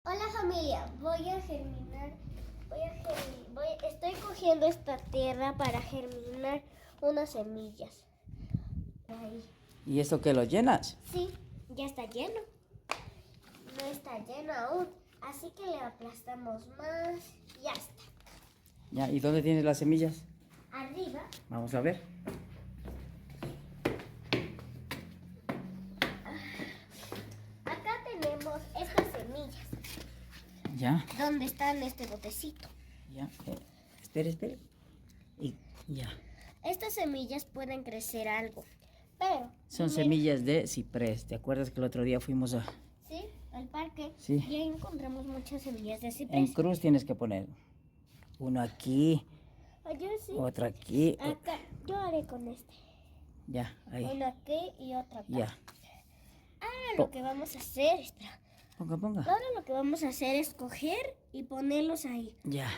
Hola familia, estoy cogiendo esta tierra para germinar unas semillas. Ahí. ¿Y esto que lo llenas? Sí, ya está lleno. No está lleno aún, así que le aplastamos más. Ya está. Ya, ¿y dónde tienes las semillas? Arriba. Vamos a ver. Acá tenemos estas semillas. Ya, ¿Dónde está en este botecito? ya. Espere. Y ya. Estas semillas pueden crecer algo, pero Son primero- semillas de ciprés. ¿Te acuerdas que el otro día fuimos a... Sí, al parque. Sí. Y ahí encontramos muchas semillas de En ciprés. cruz tienes que poner uno aquí, Yo sí. otro aquí. Acá, yo haré con este. Ya, ahí. Uno aquí y otro acá. Ya. Ahora lo que vamos a hacer, espera. Ponga. Ahora lo que vamos a hacer es coger y ponerlos ahí. Ya.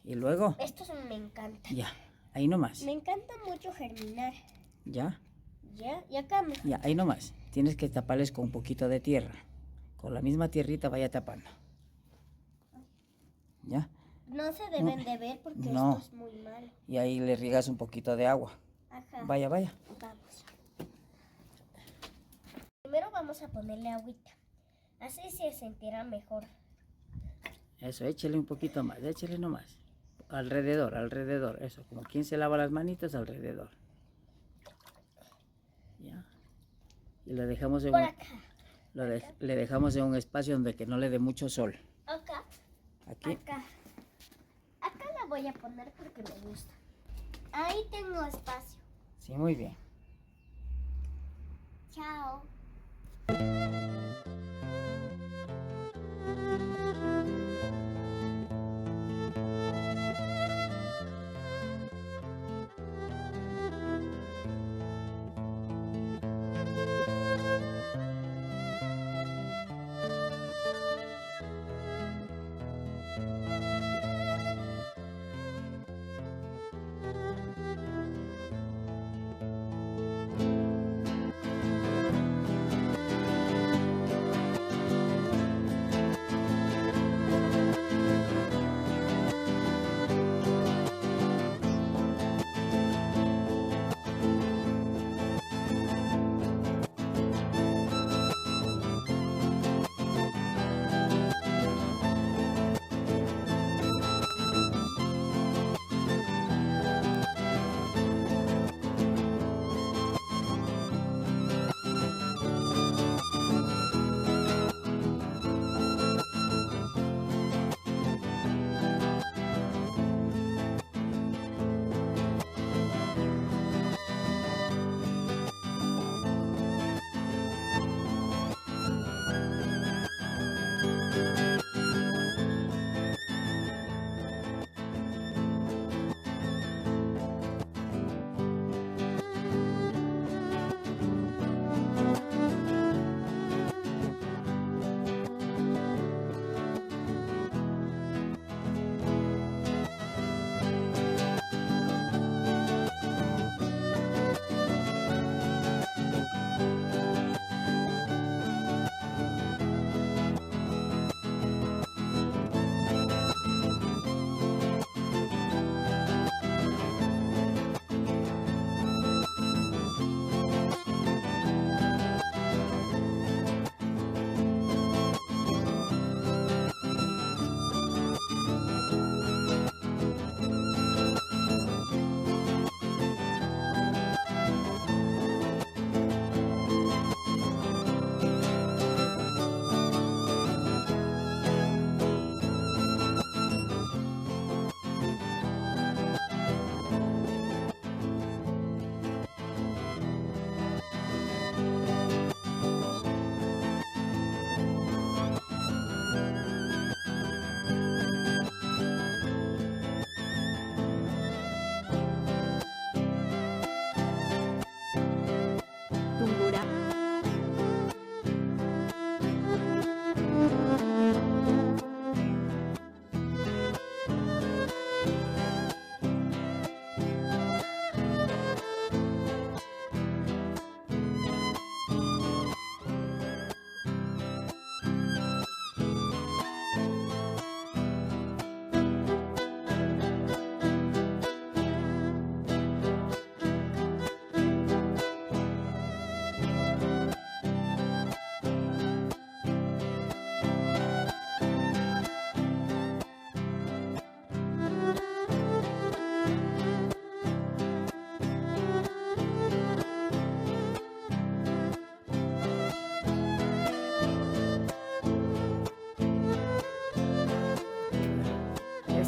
Y luego, Estos me encantan. ya. Ahí nomás. Me encanta mucho germinar. Ya. ¿Ya? Y acá me... Ya, ahí nomás. Tienes que taparles con un poquito de tierra. Con la misma tierrita vaya tapando. ¿Ya? No se deben de ver porque No. esto es muy malo. Y ahí le riegas un poquito de agua. Ajá. Vaya. Vamos. Primero vamos a ponerle agüita. Así se sentirá mejor. Eso, échale un poquito más, échale nomás. Alrededor. Eso, como quien se lava las manitas, alrededor. Ya. Y le dejamos en Por un, acá. le dejamos en un espacio donde que no le dé mucho sol. Acá. Aquí. Acá. Acá la voy a poner porque me gusta. Ahí tengo espacio. Sí, muy bien. Chao.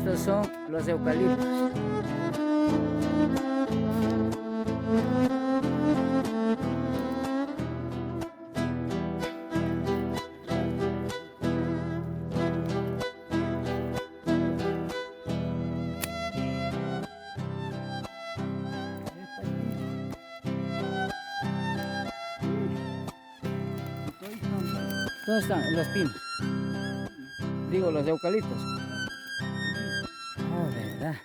Estos son los eucaliptos. ¿Dónde están los pinos? Digo, los eucaliptos. Oh, ¿verdad?